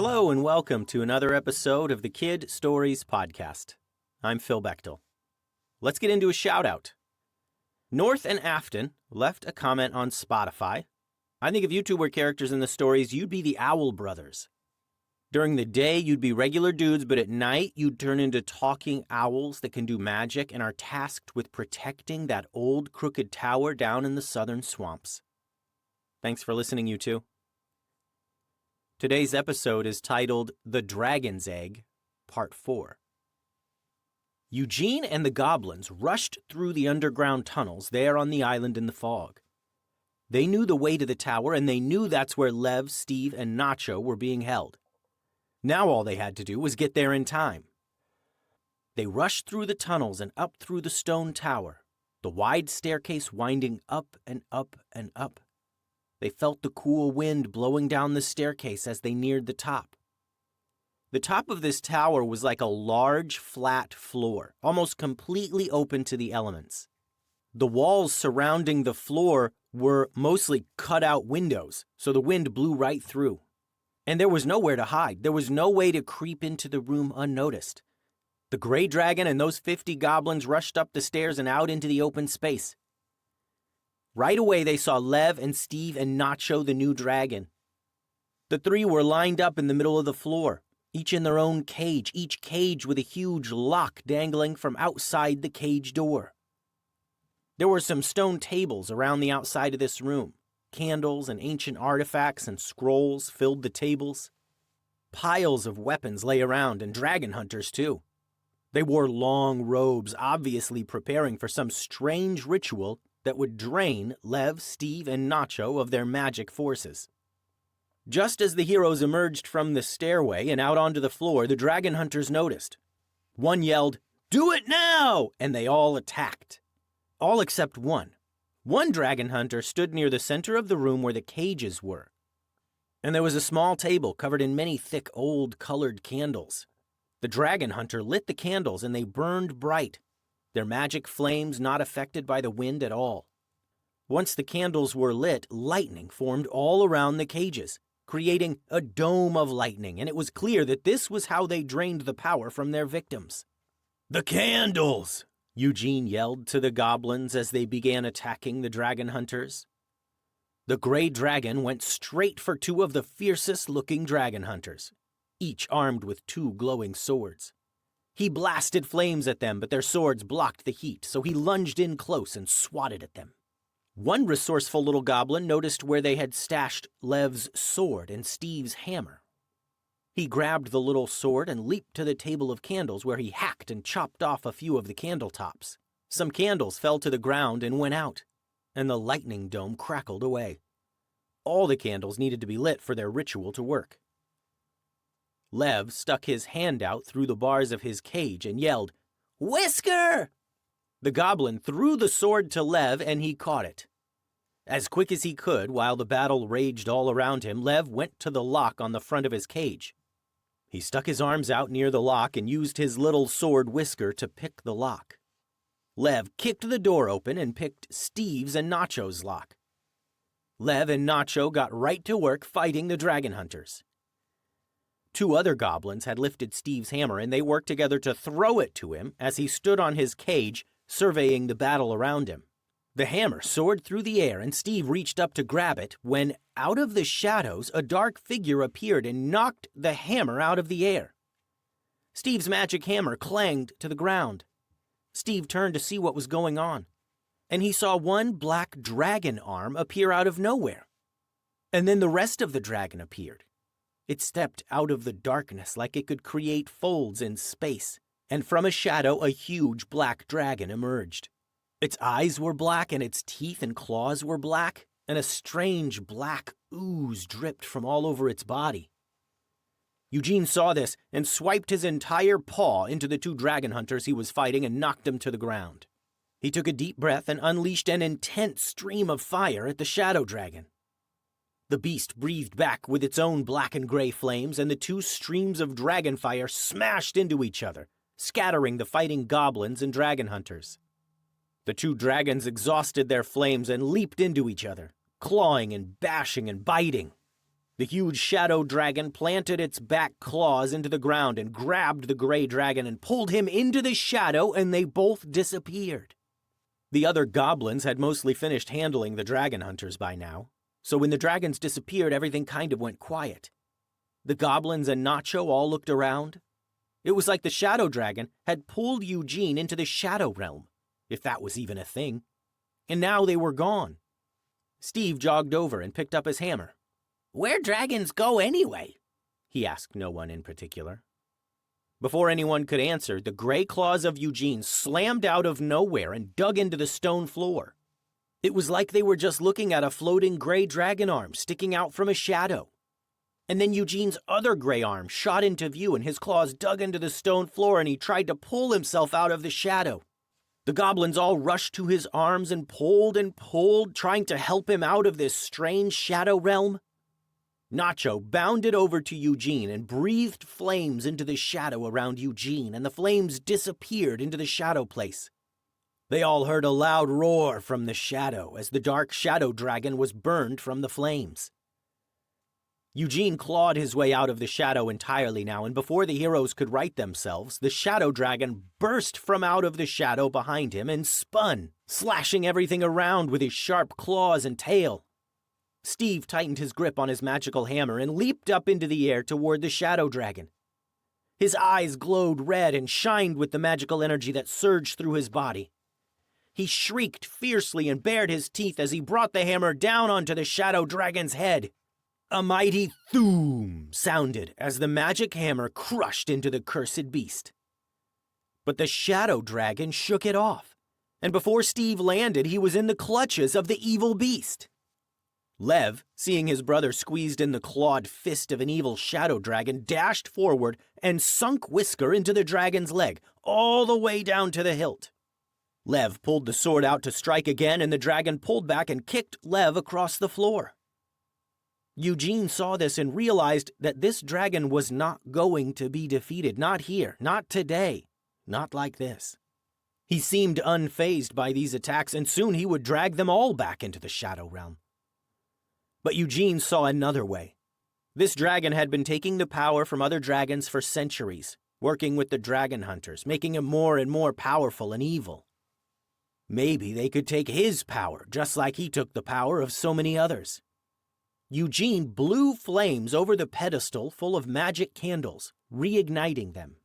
Hello and welcome to another episode of the Kid Stories Podcast. I'm Phil Bechtel. Let's get into a shout-out. North and Afton left a comment on Spotify. I think if you two were characters in the stories, you'd be the Owl Brothers. During the day, you'd be regular dudes, but at night, you'd turn into talking owls that can do magic and are tasked with protecting that old crooked tower down in the southern swamps. Thanks for listening, you two. Today's episode is titled The Dragon's Egg, Part 4. Eugene and the goblins rushed through the underground tunnels there on the island in the fog. They knew the way to the tower, and they knew that's where Lev, Steve, and Nacho were being held. Now all they had to do was get there in time. They rushed through the tunnels and up through the stone tower, the wide staircase winding up and up and up. They felt the cool wind blowing down the staircase as they neared the top. The top of this tower was like a large, flat floor, almost completely open to the elements. The walls surrounding the floor were mostly cut-out windows, so the wind blew right through. And there was nowhere to hide. There was no way to creep into the room unnoticed. The gray dragon and those 50 goblins rushed up the stairs and out into the open space. Right away, they saw Lev and Steve and Nacho, the new dragon. The three were lined up in the middle of the floor, each in their own cage, each cage with a huge lock dangling from outside the cage door. There were some stone tables around the outside of this room. Candles and ancient artifacts and scrolls filled the tables. Piles of weapons lay around, and dragon hunters, too. They wore long robes, obviously preparing for some strange ritual that would drain Lev, Steve, and Nacho of their magic forces. Just as the heroes emerged from the stairway and out onto the floor, the dragon hunters noticed. One yelled, "Do it now!" and they all attacked. All except one. One dragon hunter stood near the center of the room where the cages were. And there was a small table covered in many thick, old, colored candles. The dragon hunter lit the candles and they burned bright, their magic flames not affected by the wind at all. Once the candles were lit, lightning formed all around the cages, creating a dome of lightning, and it was clear that this was how they drained the power from their victims. "The candles!" Eugene yelled to the goblins as they began attacking the dragon hunters. The gray dragon went straight for two of the fiercest-looking dragon hunters, each armed with two glowing swords. He blasted flames at them, but their swords blocked the heat, so he lunged in close and swatted at them. One resourceful little goblin noticed where they had stashed Lev's sword and Steve's hammer. He grabbed the little sword and leaped to the table of candles where he hacked and chopped off a few of the candle tops. Some candles fell to the ground and went out, and the lightning dome crackled away. All the candles needed to be lit for their ritual to work. Lev stuck his hand out through the bars of his cage and yelled, "Whisker!" The goblin threw the sword to Lev and he caught it. As quick as he could, while the battle raged all around him, Lev went to the lock on the front of his cage. He stuck his arms out near the lock and used his little sword Whisker to pick the lock. Lev kicked the door open and picked Steve's and Nacho's lock. Lev and Nacho got right to work fighting the dragon hunters. Two other goblins had lifted Steve's hammer, and they worked together to throw it to him as he stood on his cage, surveying the battle around him. The hammer soared through the air, and Steve reached up to grab it when, out of the shadows, a dark figure appeared and knocked the hammer out of the air. Steve's magic hammer clanged to the ground. Steve turned to see what was going on, and he saw one black dragon arm appear out of nowhere. And then the rest of the dragon appeared. It stepped out of the darkness like it could create folds in space, and from a shadow a huge black dragon emerged. Its eyes were black, and its teeth and claws were black, and a strange black ooze dripped from all over its body. Eugene saw this and swiped his entire paw into the two dragon hunters he was fighting and knocked them to the ground. He took a deep breath and unleashed an intense stream of fire at the shadow dragon. The beast breathed back with its own black and gray flames, and the two streams of dragon fire smashed into each other, scattering the fighting goblins and dragon hunters. The two dragons exhausted their flames and leaped into each other, clawing and bashing and biting. The huge shadow dragon planted its back claws into the ground and grabbed the gray dragon and pulled him into the shadow, and they both disappeared. The other goblins had mostly finished handling the dragon hunters by now, so when the dragons disappeared, everything kind of went quiet. The goblins and Nacho all looked around. It was like the shadow dragon had pulled Eugene into the shadow realm, if that was even a thing. And now they were gone. Steve jogged over and picked up his hammer. "Where'd dragons go anyway?" he asked no one in particular. Before anyone could answer, the gray claws of Eugene slammed out of nowhere and dug into the stone floor. It was like they were just looking at a floating gray dragon arm sticking out from a shadow. And then Eugene's other gray arm shot into view and his claws dug into the stone floor and he tried to pull himself out of the shadow. The goblins all rushed to his arms and pulled, trying to help him out of this strange shadow realm. Nacho bounded over to Eugene and breathed flames into the shadow around Eugene, and the flames disappeared into the shadow place. They all heard a loud roar from the shadow as the dark shadow dragon was burned from the flames. Eugene clawed his way out of the shadow entirely now, and before the heroes could right themselves, the shadow dragon burst from out of the shadow behind him and spun, slashing everything around with his sharp claws and tail. Steve tightened his grip on his magical hammer and leaped up into the air toward the shadow dragon. His eyes glowed red and shined with the magical energy that surged through his body. He shrieked fiercely and bared his teeth as he brought the hammer down onto the shadow dragon's head. A mighty thoom sounded as the magic hammer crushed into the cursed beast. But the shadow dragon shook it off, and before Steve landed, he was in the clutches of the evil beast. Lev, seeing his brother squeezed in the clawed fist of an evil shadow dragon, dashed forward and sunk Whisker into the dragon's leg, all the way down to the hilt. Lev pulled the sword out to strike again, and the dragon pulled back and kicked Lev across the floor. Eugene saw this and realized that this dragon was not going to be defeated. Not here, not today, not like this. He seemed unfazed by these attacks, and soon he would drag them all back into the shadow realm. But Eugene saw another way. This dragon had been taking the power from other dragons for centuries, working with the dragon hunters, making him more and more powerful and evil. Maybe they could take his power, just like he took the power of so many others. Eugene blew flames over the pedestal full of magic candles, reigniting them.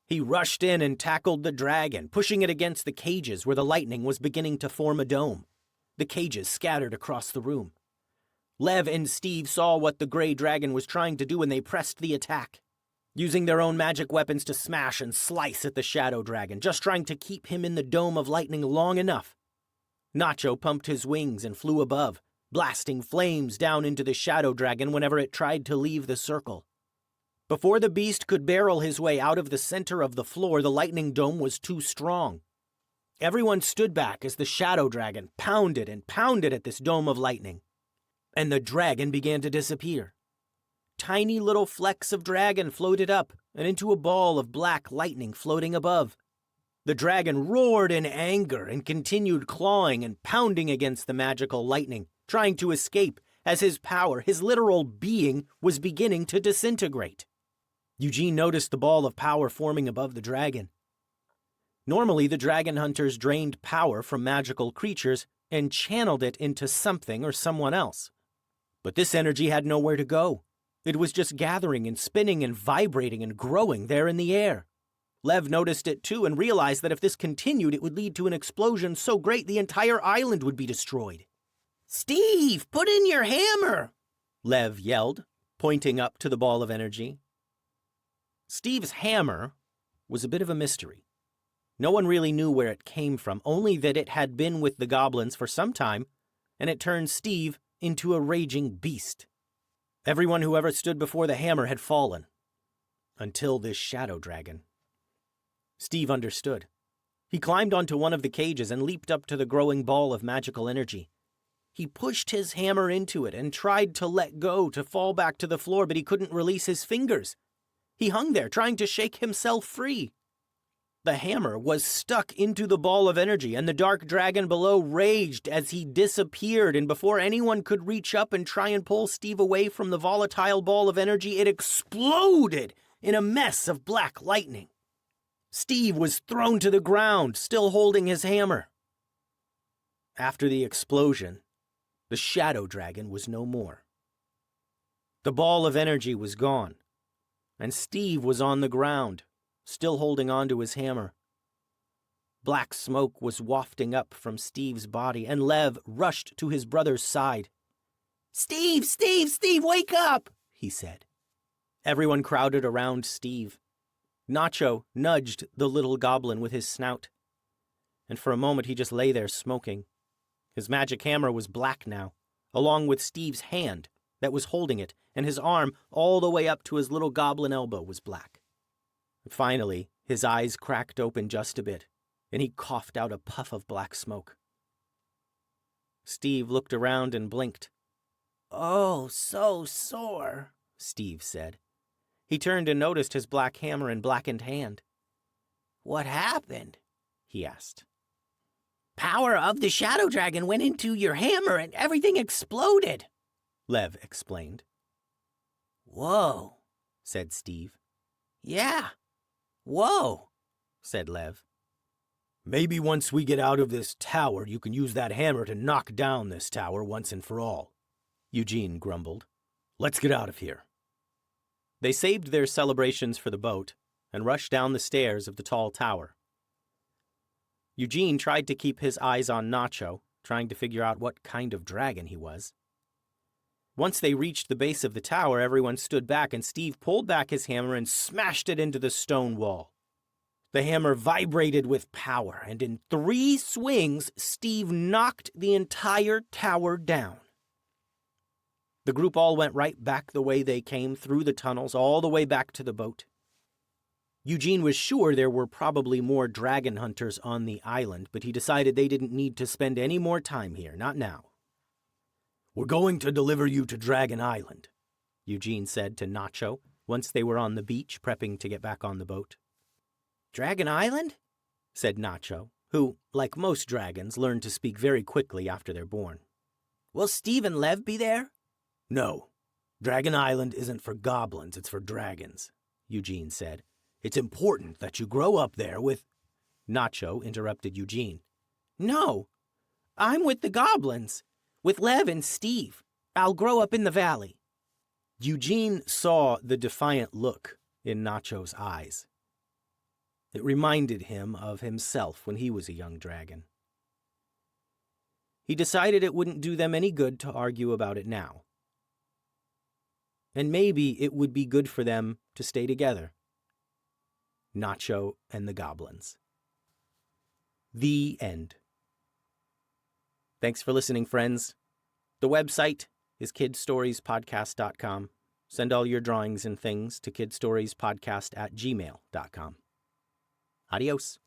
He rushed in and tackled the dragon, pushing it against the cages where the lightning was beginning to form a dome. The cages scattered across the room. Lev and Steve saw what the gray dragon was trying to do, and they pressed the attack, using their own magic weapons to smash and slice at the shadow dragon, just trying to keep him in the dome of lightning long enough. Nacho pumped his wings and flew above, blasting flames down into the shadow dragon whenever it tried to leave the circle. Before the beast could barrel his way out of the center of the floor, the lightning dome was too strong. Everyone stood back as the shadow dragon pounded and pounded at this dome of lightning. And the dragon began to disappear. Tiny little flecks of dragon floated up and into a ball of black lightning floating above. The dragon roared in anger and continued clawing and pounding against the magical lightning, trying to escape as his power, his literal being, was beginning to disintegrate. Eugene noticed the ball of power forming above the dragon. Normally, the dragon hunters drained power from magical creatures and channeled it into something or someone else. But this energy had nowhere to go. It was just gathering and spinning and vibrating and growing there in the air. Lev noticed it too and realized that if this continued, it would lead to an explosion so great the entire island would be destroyed. "Steve, put in your hammer!" Lev yelled, pointing up to the ball of energy. Steve's hammer was a bit of a mystery. No one really knew where it came from, only that it had been with the goblins for some time, and it turned Steve into a raging beast. Everyone who ever stood before the hammer had fallen, until this shadow dragon. Steve understood. He climbed onto one of the cages and leaped up to the growing ball of magical energy. He pushed his hammer into it and tried to let go to fall back to the floor, but he couldn't release his fingers. He hung there, trying to shake himself free. The hammer was stuck into the ball of energy, and the dark dragon below raged as he disappeared, and before anyone could reach up and try and pull Steve away from the volatile ball of energy, it exploded in a mess of black lightning. Steve was thrown to the ground, still holding his hammer. After the explosion, the shadow dragon was no more. The ball of energy was gone, and Steve was on the ground, still holding on to his hammer. Black smoke was wafting up from Steve's body, and Lev rushed to his brother's side. "Steve, Steve, Steve, wake up!" he said. Everyone crowded around Steve. Nacho nudged the little goblin with his snout, and for a moment he just lay there smoking. His magic hammer was black now, along with Steve's hand that was holding it, and his arm all the way up to his little goblin elbow was black. Finally, his eyes cracked open just a bit, and he coughed out a puff of black smoke. Steve looked around and blinked. "Oh, so sore," Steve said. He turned and noticed his black hammer and blackened hand. "What happened?" he asked. "Power of the shadow dragon went into your hammer and everything exploded," Lev explained. "Whoa," said Steve. "Yeah. Whoa," said Lev. "Maybe once we get out of this tower, you can use that hammer to knock down this tower once and for all," Eugene grumbled. "Let's get out of here." They saved their celebrations for the boat and rushed down the stairs of the tall tower. Eugene tried to keep his eyes on Nacho, trying to figure out what kind of dragon he was. Once they reached the base of the tower, everyone stood back, and Steve pulled back his hammer and smashed it into the stone wall. The hammer vibrated with power, and in 3 swings, Steve knocked the entire tower down. The group all went right back the way they came, through the tunnels, all the way back to the boat. Eugene was sure there were probably more dragon hunters on the island, but he decided they didn't need to spend any more time here, not now. "We're going to deliver you to Dragon Island," Eugene said to Nacho once they were on the beach prepping to get back on the boat. "Dragon Island?" said Nacho, who, like most dragons, learned to speak very quickly after they're born. "Will Steve and Lev be there?" "No. Dragon Island isn't for goblins, it's for dragons," Eugene said. "It's important that you grow up there with—" Nacho interrupted Eugene. "No, I'm with the goblins, with Lev and Steve. I'll grow up in the valley." Eugene saw the defiant look in Nacho's eyes. It reminded him of himself when he was a young dragon. He decided it wouldn't do them any good to argue about it now. And maybe it would be good for them to stay together. Nacho and the Goblins. The end. Thanks for listening, friends. The website is kidstoriespodcast.com. Send all your drawings and things to kidstoriespodcast@gmail.com. Adios.